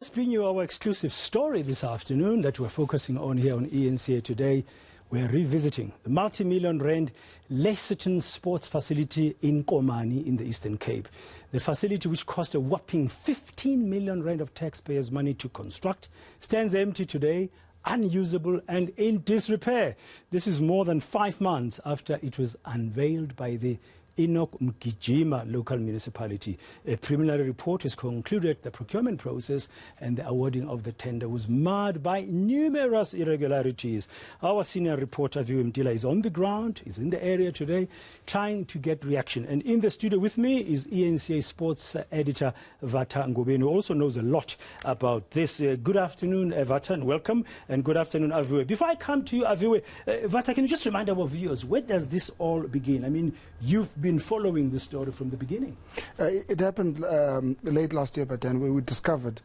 Let's bring you our exclusive story this afternoon that we're focusing on here on eNCA today. We're revisiting the multi-million rand Layton sports facility in Komani in the Eastern Cape. The facility, which cost a whopping 15 million rand of taxpayers' money to construct, stands empty today, unusable and in disrepair. This is more than 5 months after it was unveiled by the Mgijima local municipality. A preliminary report has concluded the procurement process and the awarding of the tender was marred by numerous irregularities. Our senior reporter Aviwe Mtila is on the ground, is in the area today, trying to get reaction. And in the studio with me is eNCA Sports Editor Vata Ngobeni, who also knows a lot about this. Good afternoon, Vata, and welcome. And good afternoon, Aviwe. Before I come to you, Aviwe, Vata, can you just remind our viewers, where does this all begin? I mean, you've been following the story from the beginning. It happened late last year, but then where we discovered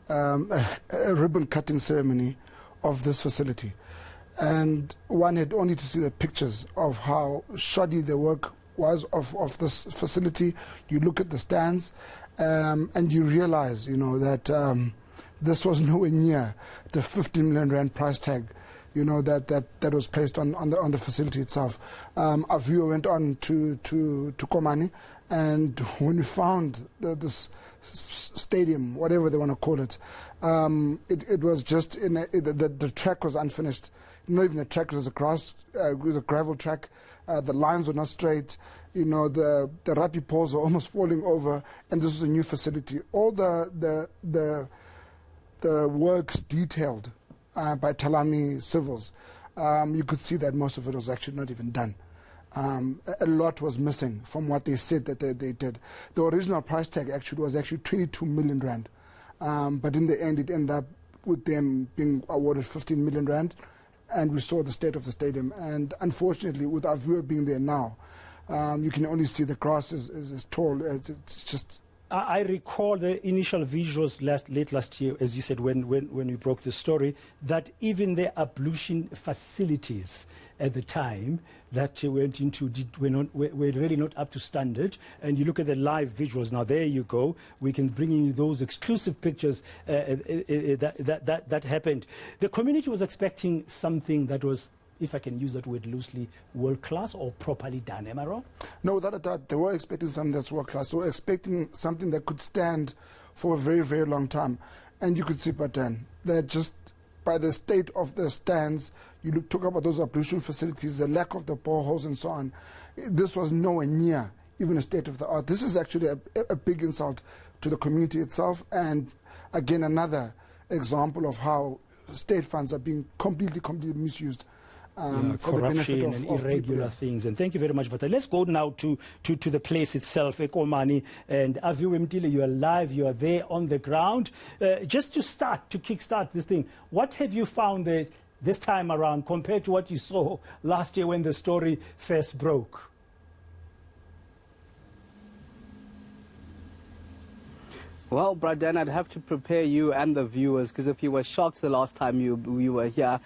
a ribbon cutting ceremony of this facility. And one had only to see the pictures of how shoddy the work was of this facility. You look at the stands and you realize, that this was nowhere near the 15 million rand price tag that was placed on the facility itself. Aviwe went on to Komani, and when we found this stadium, whatever they want to call it, it was just the track was unfinished. Not even a track, it was a gravel track. The lines were not straight. The rugby poles were almost falling over, and this was a new facility. All the works detailed by Talami Civils, you could see that most of it was actually not even done. A lot was missing from what they said that they did. The original price tag was 22 million rand, but in the end it ended up with them being awarded 15 million rand, and we saw the state of the stadium. And unfortunately, with our viewer being there now, you can only see the grass is tall. It's just... I recall the initial visuals late last year, as you said, when we broke the story, that even the ablution facilities at the time that went into were really not up to standard. And you look at the live visuals. Now there you go. We can bring you those exclusive pictures that happened. The community was expecting something that was, if I can use that word loosely, world-class or properly done. Am I wrong? No, without a doubt, they were expecting something that's world-class. They were expecting something that could stand for a very, very long time. And you could see, but then, that just by the state of the stands, you talk about those ablution facilities, the lack of the boreholes and so on. This was nowhere near even a state of the art. This is actually a big insult to the community itself. And again, another example of how state funds are being completely misused. For the benefit of irregular things. And thank you very much, Vata. Let's go now to the place itself, Komani. And Aviwe Mtila, you are live, you are there on the ground. Just to kickstart this thing, what have you found this time around compared to what you saw last year when the story first broke? Well, Dan, I'd have to prepare you and the viewers, because if you were shocked the last time we were here,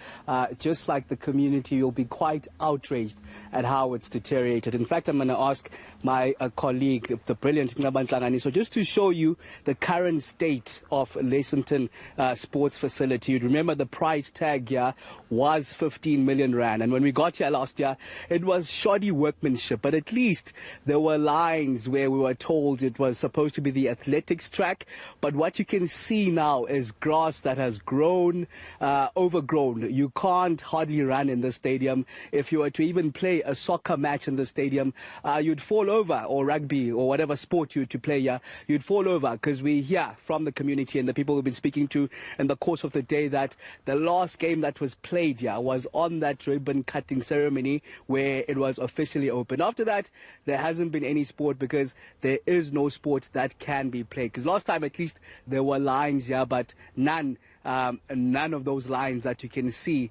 just like the community, you'll be quite outraged at how it's deteriorated. In fact, I'm going to ask my colleague, the brilliant Ntlangani, so just to show you the current state of Layton sports facility. You'd remember the price tag here was 15 million rand. And when we got here last year, it was shoddy workmanship, but at least there were lines where we were told it was supposed to be the athletics track. But what you can see now is grass that has grown, overgrown. You can't hardly run in the stadium. If you were to even play a soccer match in the stadium, you'd fall over, or rugby, or whatever sport you to play here, you'd fall over, because we hear from the community and the people we've been speaking to in the course of the day that the last game that was played here was on that ribbon cutting ceremony where it was officially open. After that, there hasn't been any sport, because there is no sport that can be played. Because last time at least there were lines here, but none of those lines that you can see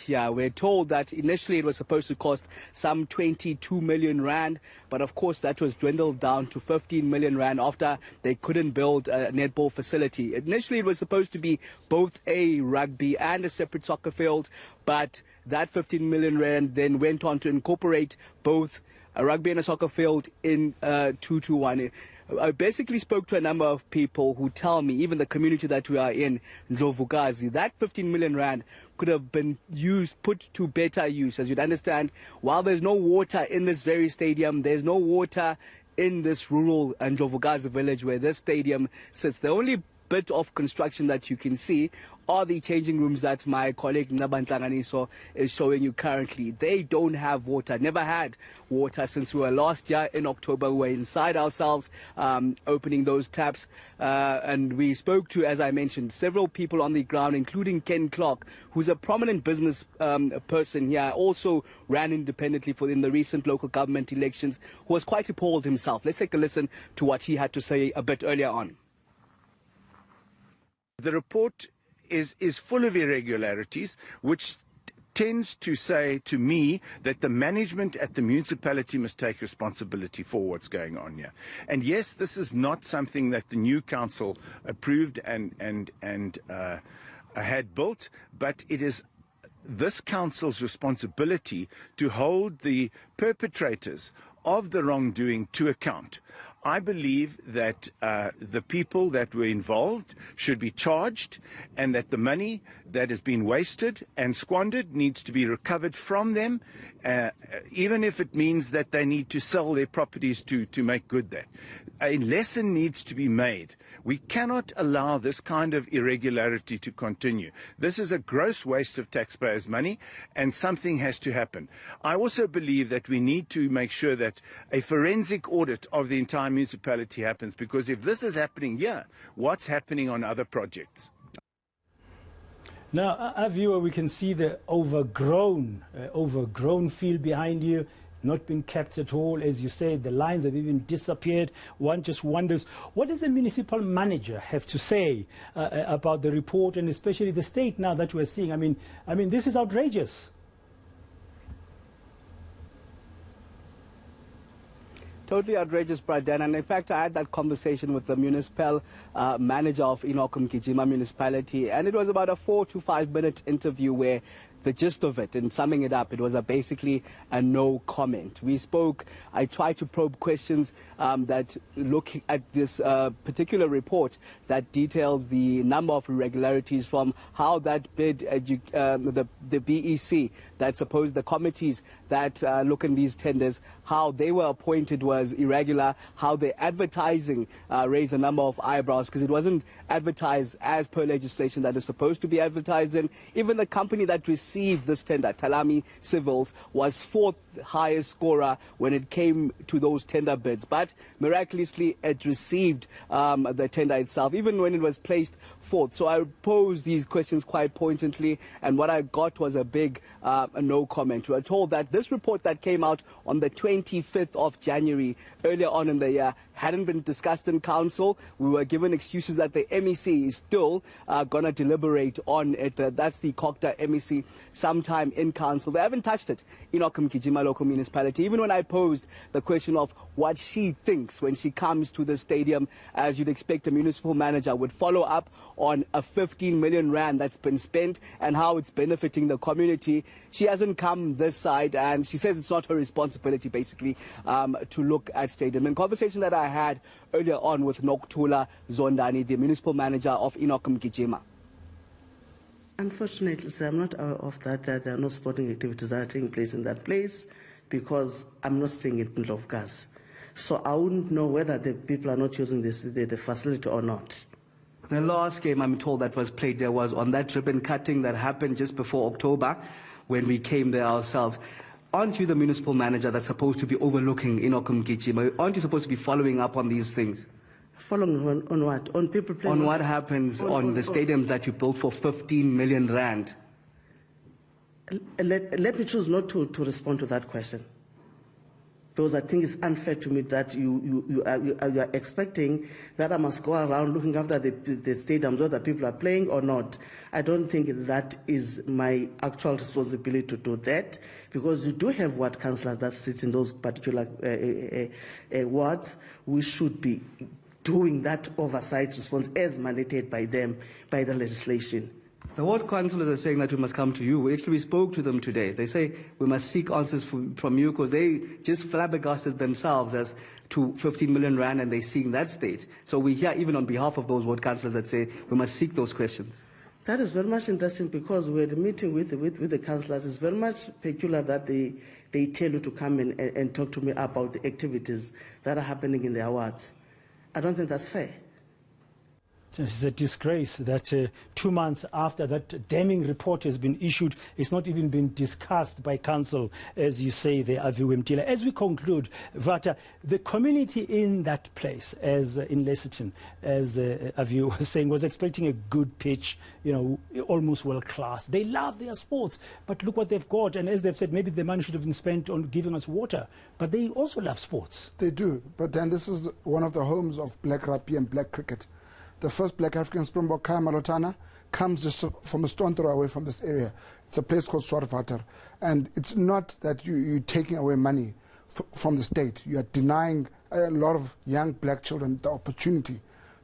here. We're told that initially it was supposed to cost some 22 million rand, but of course that was dwindled down to 15 million rand after they couldn't build a netball facility. Initially it was supposed to be both a rugby and a separate soccer field, but that 15 million rand then went on to incorporate both a rugby and a soccer field in 2-1. I basically spoke to a number of people who tell me, even the community that we are in, Ndlovukazi, that 15 million rand could have been put to better use. As you'd understand, while there's no water in this very stadium, there's no water in this rural Ndlovukazi village where this stadium sits. The only bit of construction that you can see are the changing rooms that my colleague Nabantlanganiso is showing you currently. They don't have water, never had water since we were last year in October. We were inside ourselves, opening those taps, and we spoke to, as I mentioned, several people on the ground, including Ken Clark, who's a prominent business person here, also ran independently in the recent local government elections, who was quite appalled himself. Let's take a listen to what he had to say a bit earlier on. The report is full of irregularities, which tends to say to me that the management at the municipality must take responsibility for what's going on here. And yes, this is not something that the new council approved and had built, but it is this council's responsibility to hold the perpetrators of the wrongdoing to account. I believe that the people that were involved should be charged, and that the money that has been wasted and squandered needs to be recovered from them, even if it means that they need to sell their properties to make good that. A lesson needs to be made. We cannot allow this kind of irregularity to continue. This is a gross waste of taxpayers' money, and something has to happen. I also believe that we need to make sure that a forensic audit of the entire municipality happens, because if this is happening here, what's happening on other projects? Now, Aviwe, we can see the overgrown field behind you, not been kept at all. As you said, the lines have even disappeared. One just wonders, what does the municipal manager have to say about the report, and especially the state now that we're seeing? I mean, this is outrageous. Totally outrageous, Bradan. And in fact, I had that conversation with the municipal manager of eNCA Mgijima municipality, and it was about a 4 to 5 minute interview where the gist of it, and summing it up, it was basically a no comment. We spoke, I tried to probe questions that look at this particular report that details the number of irregularities, from how that bid, the BEC, that suppose the committees that look in these tenders, how they were appointed was irregular, how their advertising raised a number of eyebrows, because it wasn't advertised as per legislation that is supposed to be advertised in. Even the company that received this tender, Talami Civils, was 4th highest scorer when it came to those tender bids, but miraculously it received the tender itself, even when it was placed 4th. So I posed these questions quite pointedly, and what I got was a big no comment. We were told that this report that came out on the 25th of January earlier on in the year hadn't been discussed in council. We were given excuses that the MEC is still going to deliberate on it. That's the COCTA MEC sometime in council. They haven't touched it in eNCA Mgijima local municipality. Even when I posed the question of what she thinks when she comes to the stadium, as you'd expect a municipal manager would follow up on a 15 million rand that's been spent and how it's benefiting the community, she hasn't come this side, and she says it's not her responsibility basically to look at stadium. In conversation that I had earlier on with Nokuthula Zondani, the municipal manager of eNCA Mgijima. Unfortunately, sir, I'm not aware of that. There are no sporting activities that are taking place in that place, because I'm not staying in Ndlovukazi. So I wouldn't know whether the people are not using the facility or not. The last game, I'm told, that was played there was on that ribbon cutting that happened just before October when we came there ourselves. Aren't you the municipal manager that's supposed to be overlooking eNCA Mgijima? Aren't you supposed to be following up on these things? Following on what? On people playing? On what happens on the stadiums that you built for 15 million rand? Let me choose not to respond to that question, because I think it's unfair to me that you are expecting that I must go around looking after the stadiums, whether people are playing or not. I don't think that is my actual responsibility to do that, because you do have ward councillors that sit in those particular wards. We should be doing that oversight response as mandated by them, by the legislation. The ward councillors are saying that we must come to you. We spoke to them today. They say we must seek answers from you because they just flabbergasted themselves as to 15 million rand and they're seeing that state. So we hear even on behalf of those ward councillors that say we must seek those questions. That is very much interesting because we had a meeting with the councillors. It's very much peculiar that they tell you to come in and talk to me about the activities that are happening in their wards. I don't think that's fair. It's a disgrace that 2 months after that damning report has been issued, it's not even been discussed by council, as you say there, Aviwe Mtila. As we conclude, Vata, the community in that place, as in Lesotho, as Aviwe was saying, was expecting a good pitch, you know, almost world class. They love their sports, but look what they've got. And as they've said, maybe the money should have been spent on giving us water. But they also love sports. They do. But then this is one of the homes of black rugby and black cricket. The first black African Springbok, Khaya Malotana, comes just from a stone throw away from this area. It's a place called Swartwater. And it's not that you're taking away money from the state. You are denying a lot of young black children the opportunity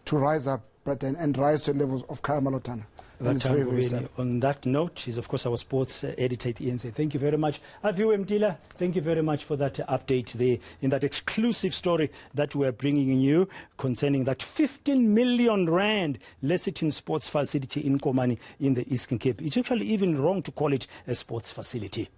to rise up and rise to the levels of Khaya Malotana. And it's very, very sad. On that note, he's of course our sports editor at eNCA. Thank you very much. Aviwe Mtila, thank you very much for that update there in that exclusive story that we're bringing you concerning that 15 million rand Lesotho sports facility in Komani in the Eastern Cape. It's actually even wrong to call it a sports facility.